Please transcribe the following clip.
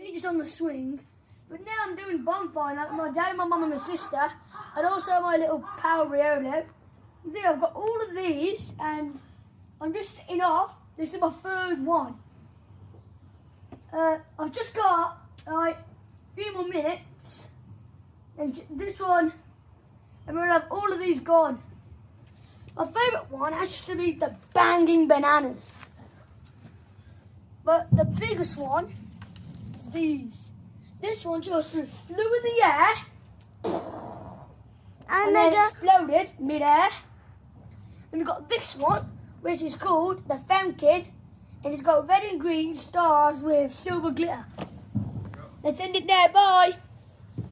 me just on the swing. But now I'm doing Bonfire Night with my dad and my mum and my sister, and also my little pal Riolo. See, I've got all of these, and I'm just sitting off. This is my third one. I've just got like a few more minutes, and this one, and we're gonna have all of these gone. My favourite one has to be the banging bananas, but the biggest one is these. This one just flew in the air and then exploded mid-air. Then we've got this one, which is called the fountain, and it's got red and green stars with silver glitter. Let's end it there. Bye.